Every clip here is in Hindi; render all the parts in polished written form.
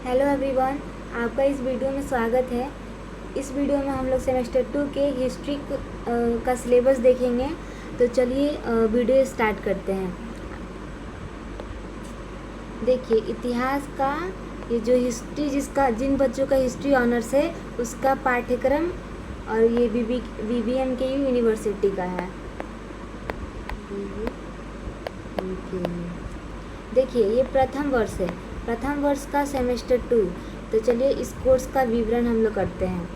हेलो एवरीवन, आपका इस वीडियो में स्वागत है। इस वीडियो में हम लोग सेमेस्टर 2 के हिस्ट्री का सिलेबस देखेंगे। तो चलिए वीडियो स्टार्ट करते हैं। देखिए, इतिहास का ये जो हिस्ट्री जिन बच्चों का हिस्ट्री ऑनर्स है उसका पाठ्यक्रम, और ये BBM के यूनिवर्सिटी का है। देखिए, ये प्रथम वर्ष का सेमेस्टर 2। तो चलिए इस कोर्स का विवरण हम लोग करते हैं।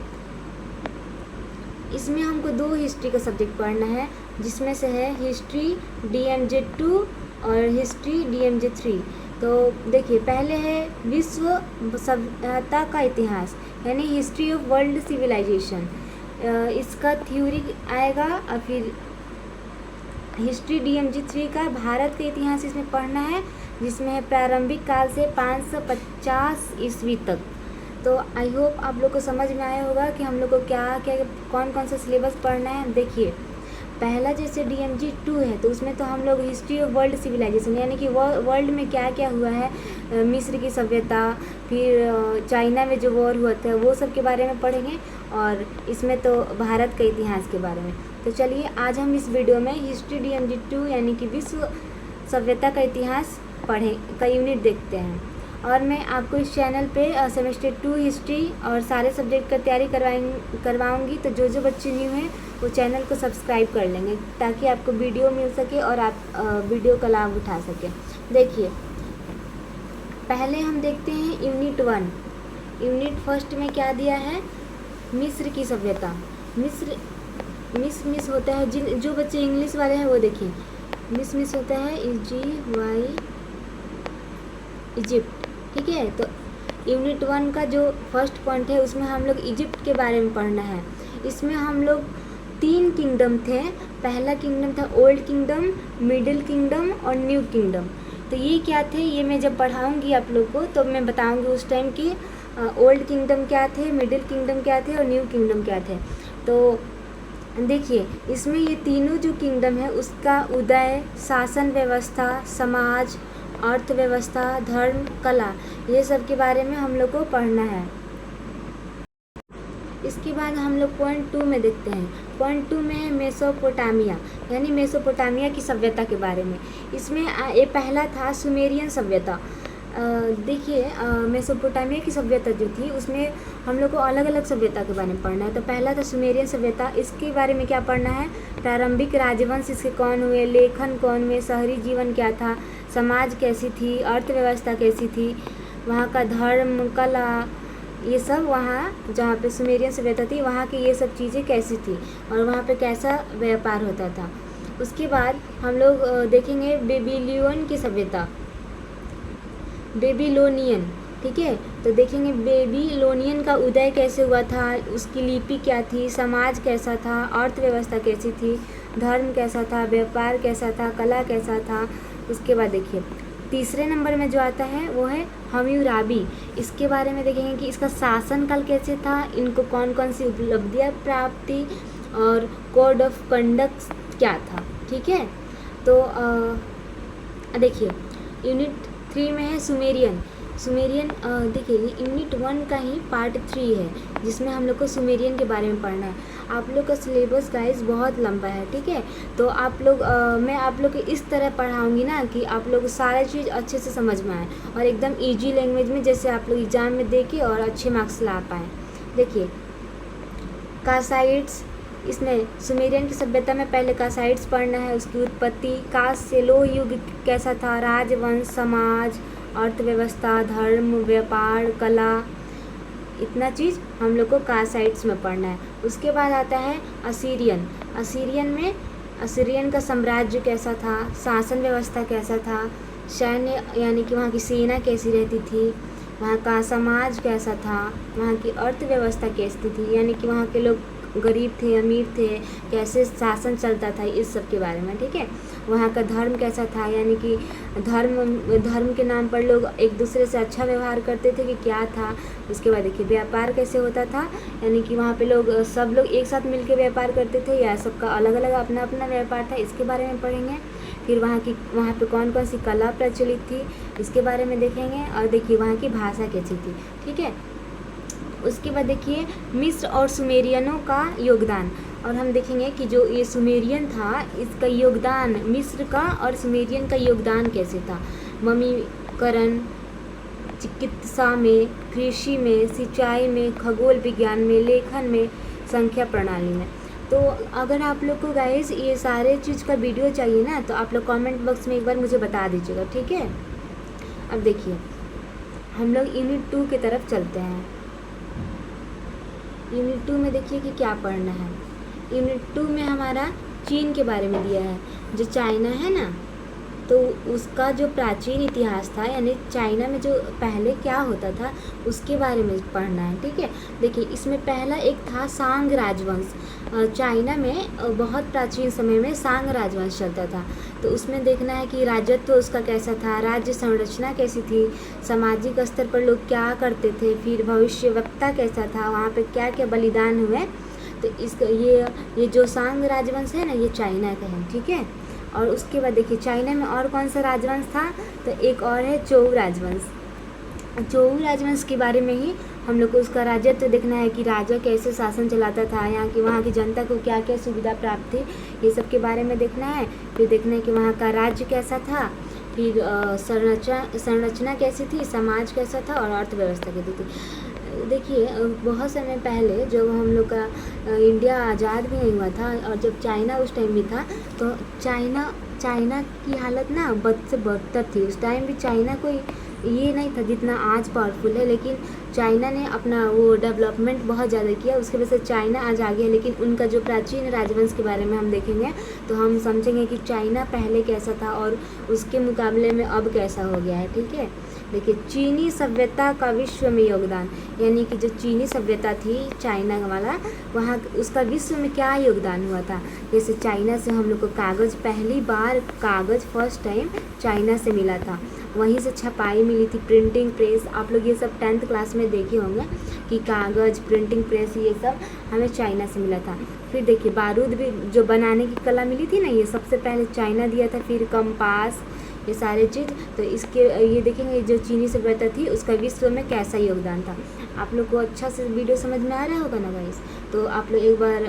इसमें हमको 2 हिस्ट्री का सब्जेक्ट पढ़ना है, जिसमें से है हिस्ट्री DMJ 2 और हिस्ट्री DMJ 3। तो देखिए, पहले है विश्व सभ्यता का इतिहास, यानी हिस्ट्री ऑफ वर्ल्ड सिविलाइजेशन। इसका थ्योरी आएगा। और फिर हिस्ट्री DMJ 3 का भारत का इतिहास इसमें पढ़ना है, जिसमें है प्रारंभिक काल से 550 ईस्वी तक। तो आई होप आप लोग को समझ में आया होगा कि हम लोग को कौन कौन सा सिलेबस पढ़ना है। देखिए, पहला जैसे DMJ 2 है तो उसमें तो हम लोग हिस्ट्री ऑफ वर्ल्ड सिविलाइजेशन, यानी कि वर्ल्ड में क्या क्या हुआ है, मिस्र की सभ्यता, फिर चाइना में जो वॉर हुआ था वो सब के बारे में पढ़ेंगे, और इसमें तो भारत के इतिहास के बारे में। तो चलिए आज हम इस वीडियो में हिस्ट्री DMJ 2 यानी कि विश्व सभ्यता का इतिहास का यूनिट देखते हैं। और मैं आपको इस चैनल पे सेमेस्टर 2 हिस्ट्री और सारे सब्जेक्ट का तैयारी करवाऊँगी। तो जो बच्चे न्यू हैं वो चैनल को सब्सक्राइब कर लेंगे, ताकि आपको वीडियो मिल सके और आप वीडियो का लाभ उठा सकें। देखिए, पहले हम देखते हैं यूनिट 1। यूनिट फर्स्ट में क्या दिया है, मिस्र की सभ्यता। मिस होता है, जो बच्चे इंग्लिश वाले हैं वो देखिए, मिस होता है इजिप्ट। ठीक है, तो यूनिट 1 का जो फर्स्ट पॉइंट है उसमें हम लोग इजिप्ट के बारे में पढ़ना है। इसमें हम लोग 3 किंगडम थे। पहला किंगडम था ओल्ड किंगडम, मिडिल किंगडम और न्यू किंगडम। तो ये क्या थे, ये मैं जब पढ़ाऊँगी आप लोग को तो मैं बताऊँगी उस टाइम की ओल्ड किंगडम क्या थे, मिडिल किंगडम क्या थे और न्यू किंगडम क्या थे। तो देखिए, इसमें ये तीनों जो किंगडम है उसका उदय, शासन व्यवस्था, समाज, अर्थव्यवस्था, धर्म, कला, ये सब के बारे में हम लोग को पढ़ना है। इसके बाद हम लोग पॉइंट 2 में देखते हैं। पॉइंट 2 में है मेसोपोटामिया, यानी मेसोपोटामिया की सभ्यता के बारे में। इसमें ये पहला था सुमेरियन सभ्यता। देखिए, मेसोपोटामिया की सभ्यता जो थी उसमें हम लोग को अलग अलग सभ्यता के बारे में पढ़ना है। तो पहला था सुमेरियन सभ्यता। इसके बारे में क्या पढ़ना है, प्रारंभिक राजवंश इसके कौन हुए, लेखन कौन हुए, शहरी जीवन क्या था, समाज कैसी थी, अर्थव्यवस्था कैसी थी, वहाँ का धर्म, कला, ये सब वहाँ जहाँ पे सुमेरियन सभ्यता थी वहाँ की ये सब चीज़ें कैसी थी और वहाँ पे कैसा व्यापार होता था। उसके बाद हम लोग देखेंगे बेबीलोन की सभ्यता, बेबीलोनियन। ठीक है, तो देखेंगे बेबीलोनियन का उदय कैसे हुआ था, उसकी लिपि क्या थी, समाज कैसा था, अर्थव्यवस्था कैसी थी, धर्म कैसा था, व्यापार कैसा था, कला कैसा था। उसके बाद देखिए, तीसरे नंबर में जो आता है वो है हम्मुराबी। इसके बारे में देखेंगे कि इसका शासनकाल कैसे था, इनको कौन कौन सी उपलब्धियाँ प्राप्ति और कोड ऑफ कंडक्ट क्या था। ठीक है, तो देखिए यूनिट 3 में है सुमेरियन। देखिए, ये यूनिट 1 का ही पार्ट 3 है, जिसमें हम लोग को सुमेरियन के बारे में पढ़ना है। आप लोग का सिलेबस गाइस बहुत लंबा है। ठीक है, तो आप लोग मैं आप लोग को इस तरह पढ़ाऊँगी ना कि आप लोग सारा चीज़ अच्छे से समझ में आए और एकदम ईजी लैंग्वेज में, जैसे आप लोग एग्ज़ाम में दे के और अच्छे मार्क्स ला पाएँ। देखिए, कासाइड्स, इसमें सुमेरियन की सभ्यता में पहले कासाइड्स पढ़ना है, उसकी उत्पत्ति, कास से लोह युग कैसा था, राजवंश, समाज, अर्थव्यवस्था, धर्म, व्यापार, कला, इतना चीज़ हम लोग को कासाइड्स में पढ़ना है। उसके बाद आता है असीरियन। असीरियन का साम्राज्य कैसा था, शासन व्यवस्था कैसा था, सैन्य यानी कि वहाँ की सेना कैसी रहती थी, वहाँ का समाज कैसा था, वहाँ की अर्थव्यवस्था कैसी थी, यानी कि वहाँ के लोग गरीब थे, अमीर थे, कैसे शासन चलता था, इस सब के बारे में। ठीक है, वहाँ का धर्म कैसा था, यानी कि धर्म के नाम पर लोग एक दूसरे से अच्छा व्यवहार करते थे कि क्या था। उसके बाद देखिए, व्यापार कैसे होता था, यानी कि वहाँ पे सब लोग एक साथ मिलकर व्यापार करते थे या सबका अलग अलग अपना अपना व्यापार था, इसके बारे में पढ़ेंगे। फिर वहाँ पे कौन कौन सी कला प्रचलित थी इसके बारे में देखेंगे, और देखिए वहाँ की भाषा कैसी थी। ठीक है, उसके बाद देखिए मिस्र और सुमेरियनों का योगदान, और हम देखेंगे कि जो ये सुमेरियन था इसका योगदान, मिस्र का और सुमेरियन का योगदान कैसे था ममीकरण, चिकित्सा में, कृषि में, सिंचाई में, खगोल विज्ञान में, लेखन में, संख्या प्रणाली में। तो अगर आप लोग को गाइस ये सारे चीज़ का वीडियो चाहिए ना तो आप लोग कमेंट बॉक्स में एक बार मुझे बता दीजिएगा। ठीक है, अब देखिए हम लोग यूनिट 2 की तरफ चलते हैं। यूनिट 2 में देखिए कि क्या पढ़ना है। यूनिट 2 में हमारा चीन के बारे में दिया है। जो चाइना है ना, तो उसका जो प्राचीन इतिहास था, यानी चाइना में जो पहले क्या होता था उसके बारे में पढ़ना है। ठीक है, देखिए इसमें पहला एक था सांग राजवंश। चाइना में बहुत प्राचीन समय में सांग राजवंश चलता था, तो उसमें देखना है कि राजत्व उसका कैसा था, राज्य संरचना कैसी थी, सामाजिक स्तर पर लोग क्या करते थे, फिर भविष्यवक्ता कैसा था, वहाँ पे क्या क्या बलिदान हुए। तो इसका ये जो सांग राजवंश है ना, ये चाइना का है। ठीक है, और उसके बाद देखिए चाइना में और कौन सा राजवंश था, तो एक और है चोऊ राजवंश। चोऊ राजवंश के बारे में ही हम लोग को उसका राजत्व देखना है कि राजा कैसे शासन चलाता था, वहाँ की जनता को क्या क्या सुविधा प्राप्त थी, ये सब के बारे में देखना है। फिर देखना है कि वहाँ का राज्य कैसा था, फिर संरचना कैसी थी, समाज कैसा था, और अर्थव्यवस्था कैसी थी। देखिए बहुत समय पहले जब हम लोग का इंडिया आज़ाद भी नहीं हुआ था, और जब चाइना उस टाइम भी था, तो चाइना की हालत ना बद से बदतर थी। उस टाइम भी चाइना कोई ये नहीं था जितना आज पावरफुल है, लेकिन चाइना ने अपना वो डेवलपमेंट बहुत ज़्यादा किया, उसकी वजह से चाइना आज आ गया। लेकिन उनका जो प्राचीन राजवंश के बारे में हम देखेंगे तो हम समझेंगे कि चाइना पहले कैसा था और उसके मुकाबले में अब कैसा हो गया है। ठीक है, देखिए चीनी सभ्यता का विश्व में योगदान, यानी कि जो चीनी सभ्यता थी चाइना वाला, वहाँ उसका विश्व में क्या योगदान हुआ था। जैसे चाइना से हम लोग को कागज़, पहली बार कागज़ फर्स्ट टाइम चाइना से मिला था, वहीं से छपाई मिली थी, प्रिंटिंग प्रेस। आप लोग ये सब 10th क्लास में देखे होंगे कि कागज़, प्रिंटिंग प्रेस, ये सब हमें चाइना से मिला था। फिर देखिए बारूद भी जो बनाने की कला मिली थी ना, ये सबसे पहले चाइना दिया था। फिर कंपास, ये सारे चीज़, तो इसके ये देखेंगे जो चीनी सभ्यता थी उसका विश्व में कैसा योगदान था। आप लोग को अच्छा से वीडियो समझ में आ रहा होगा ना गाइस, तो आप लोग एक बार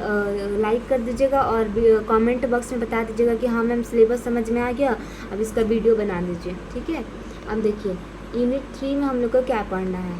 लाइक कर दीजिएगा और कमेंट बॉक्स में बता दीजिएगा कि हाँ मैम सिलेबस समझ में आ गया, अब इसका वीडियो बना दीजिए। ठीक है, अब देखिए यूनिट 3 में हम लोग को क्या पढ़ना है।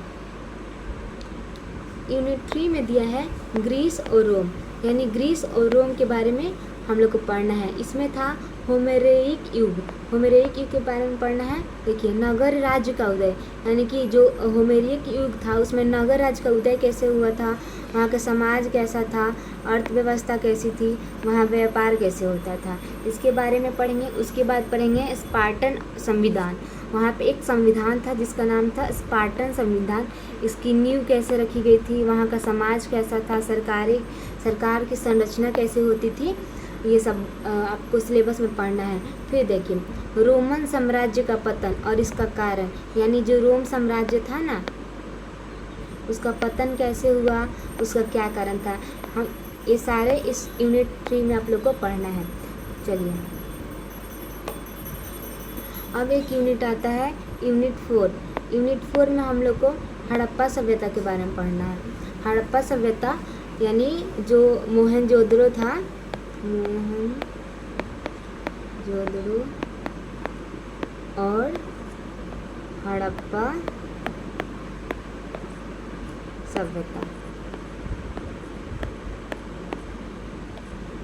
यूनिट 3 में दिया है ग्रीस और रोम, यानी ग्रीस और रोम के बारे में हम लोग को पढ़ना है। इसमें था होमेरेइक युग, होमेरेइक युग के बारे में पढ़ना है। देखिए नगर राज्य का उदय, यानी कि जो होमेरिक युग था उसमें नगर राज्य का उदय कैसे हुआ था, वहाँ का समाज कैसा था, अर्थव्यवस्था कैसी थी, वहाँ व्यापार कैसे होता था, इसके बारे में पढ़ेंगे। उसके बाद पढ़ेंगे स्पार्टन संविधान। वहाँ पे एक संविधान था जिसका नाम था स्पार्टन संविधान, इसकी नींव कैसे रखी गई थी, वहाँ का समाज कैसा था, सरकार की संरचना कैसे होती थी, ये सब आपको सिलेबस में पढ़ना है। फिर देखिए रोमन साम्राज्य का पतन और इसका कारण, यानी जो रोम साम्राज्य था ना उसका पतन कैसे हुआ, उसका क्या कारण था, हम ये सारे इस यूनिट 3 में आप लोग को पढ़ना है। चलिए अब एक यूनिट आता है यूनिट 4। यूनिट 4 में हम लोग को हड़प्पा सभ्यता के बारे में पढ़ना है। हड़प्पा सभ्यता यानी जो मोहनजोदड़ो था, मोहनजोदड़ो और हड़प्पा सभ्यता,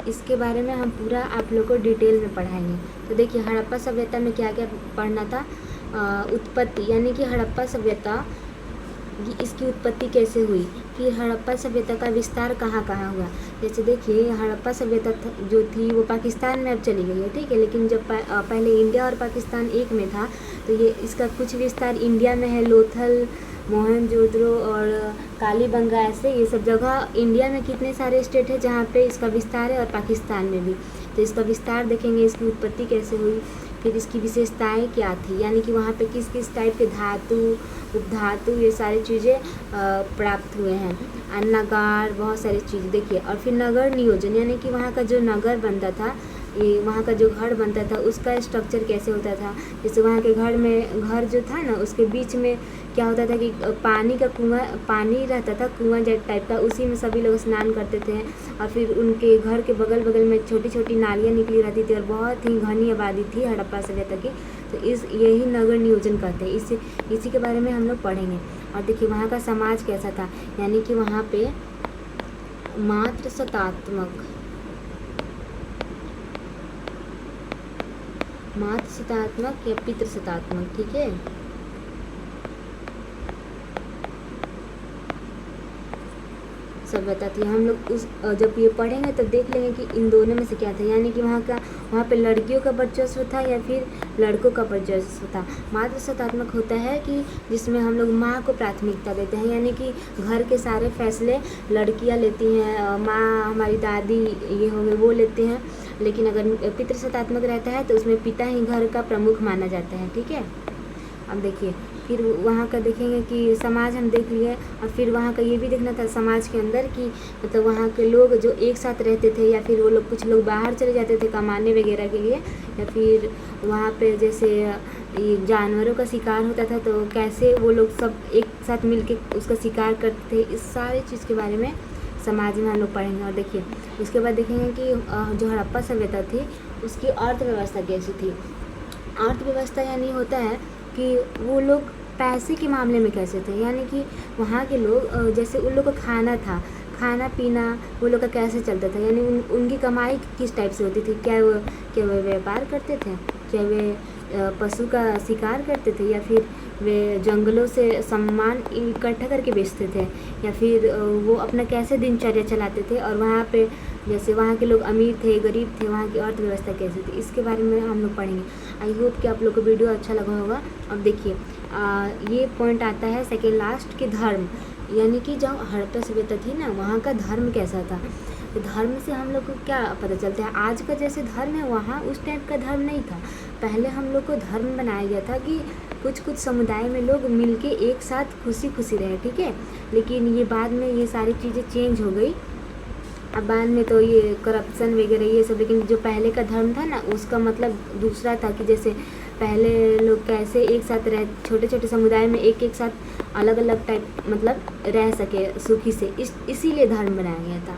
इसके बारे में हम पूरा आप लोग को डिटेल में पढ़ाएंगे। तो देखिए हड़प्पा सभ्यता में क्या क्या पढ़ना था। उत्पत्ति, यानी कि हड़प्पा सभ्यता इसकी उत्पत्ति कैसे हुई, फिर हड़प्पा सभ्यता का विस्तार कहाँ कहाँ हुआ। जैसे देखिए हड़प्पा सभ्यता जो थी वो पाकिस्तान में अब चली गई है, ठीक है, लेकिन जब पहले इंडिया और पाकिस्तान एक में था तो ये इसका कुछ विस्तार इंडिया में है। लोथल, मोहनजोदड़ो और कालीबंगा, ऐसे ये सब जगह इंडिया में कितने सारे स्टेट है जहाँ पे इसका विस्तार है, और पाकिस्तान में भी। तो इसका विस्तार देखेंगे, इसकी उत्पत्ति कैसे हुई, फिर इसकी विशेषताएं क्या थी, यानी कि वहाँ पे किस किस टाइप के धातु, उपधातु, ये सारी चीज़ें प्राप्त हुए हैं, नगार, बहुत सारी चीज़ देखिए। और फिर नगर नियोजन, यानी कि वहाँ का जो नगर बनता था ये वहाँ का जो घर बनता था उसका स्ट्रक्चर कैसे होता था। जैसे वहाँ के घर जो था ना, उसके बीच में क्या होता था कि पानी का कुआं, पानी रहता था कुआं जैसा टाइप का, उसी में सभी लोग स्नान करते थे। और फिर उनके घर के बगल बगल में छोटी छोटी नालियाँ निकली रहती थी और बहुत ही घनी आबादी थी हड़प्पा सभ्यता की। तो यही नगर नियोजन कहते हैं। इसी के बारे में हम लोग पढ़ेंगे। और देखिए वहाँ का समाज कैसा था, यानी कि वहाँ पे मातृसत्तात्मक या पितृसत्तात्मक, ठीक है। सभ्यता थी। हम लोग जब ये पढ़ेंगे तब देख लेंगे कि इन दोनों में से क्या था, यानी कि वहाँ पे लड़कियों का वर्चस्व था या फिर लड़कों का वर्चस्व था। मातृसत्तात्मक होता है कि जिसमें हम लोग माँ को प्राथमिकता देते हैं, यानी कि घर के सारे फैसले लड़कियाँ लेती हैं, माँ हमारी दादी ये हो गए वो लेते हैं। लेकिन अगर पितृसत्तात्मक रहता है तो उसमें पिता ही घर का प्रमुख माना जाता है, ठीक है। अब देखिए फिर वहाँ का देखेंगे कि समाज हम देख लिए, और फिर वहाँ का ये भी देखना था समाज के अंदर कि मतलब वहाँ के लोग जो एक साथ रहते थे या फिर वो लोग कुछ लोग बाहर चले जाते थे कमाने वगैरह के लिए, या फिर वहाँ पे जैसे ये जानवरों का शिकार होता था तो कैसे वो लोग सब एक साथ मिलके उसका शिकार करते थे। इस सारी चीज़ के बारे में समाज में हम लोग पढ़ेंगे। और देखिए उसके बाद देखेंगे कि जो हड़प्पा सभ्यता थी उसकी अर्थव्यवस्था कैसी थी। अर्थव्यवस्था यानी होता है कि वो लोग पैसे के मामले में कैसे थे, यानी कि वहाँ के लोग जैसे उन लोग का खाना पीना वो लोग का कैसे चलता था, यानी उनकी कमाई किस टाइप से होती थी। क्या वे व्यापार करते थे, क्या वे पशु का शिकार करते थे, या फिर वे जंगलों से सामान इकट्ठा करके बेचते थे, या फिर वो अपना कैसे दिनचर्या चलाते थे। और वहाँ पे जैसे वहाँ के लोग अमीर थे गरीब थे, वहाँ की अर्थव्यवस्था कैसी थी, इसके बारे में हम लोग पढ़ेंगे। आई होप कि आप लोग को वीडियो अच्छा लगा होगा। अब देखिए ये पॉइंट आता है सेकेंड लास्ट कि धर्म, यानी कि जब हड़प्पा सभ्यता थी ना वहाँ का धर्म कैसा था। तो धर्म से हम लोग को क्या पता चलता है, आज का जैसे धर्म है वहाँ उस टाइप का धर्म नहीं था। पहले हम लोग को धर्म बनाया गया था कि कुछ समुदाय में लोग मिलके एक साथ खुशी रहे, ठीक है। लेकिन ये बाद में ये सारी चीज़ें चेंज हो गई। अब बाद में तो ये करप्शन वगैरह ये सब, लेकिन जो पहले का धर्म था ना उसका मतलब दूसरा था कि जैसे पहले लोग कैसे एक साथ रह छोटे छोटे समुदाय में एक साथ अलग अलग टाइप मतलब रह सके सुखी से, इसीलिए धर्म बनाया गया था।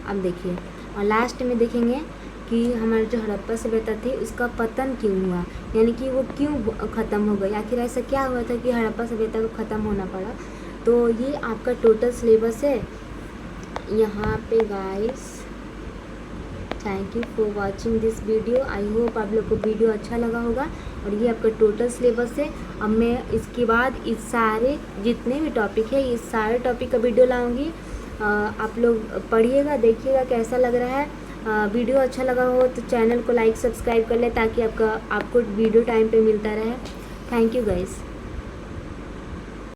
अब देखिए और लास्ट में देखेंगे कि हमारे जो हड़प्पा सभ्यता थी उसका पतन क्यों हुआ, यानी कि वो क्यों ख़त्म हो गई, आखिर ऐसा क्या हुआ था कि हड़प्पा सभ्यता को ख़त्म होना पड़ा। तो ये आपका टोटल सिलेबस है यहाँ पे guys. Thank you for watching this video. I hope आप लोग को वीडियो अच्छा लगा होगा। और ये आपका टोटल सिलेबस है। अब मैं इसके बाद इस सारे जितने भी टॉपिक है इस सारे टॉपिक का वीडियो लाऊंगी। आप लोग पढ़िएगा देखिएगा कैसा लग रहा है। वीडियो अच्छा लगा हो तो चैनल को लाइक सब्सक्राइब कर ले ताकि आपको वीडियो टाइम पे मिलता रहे। Thank you guys.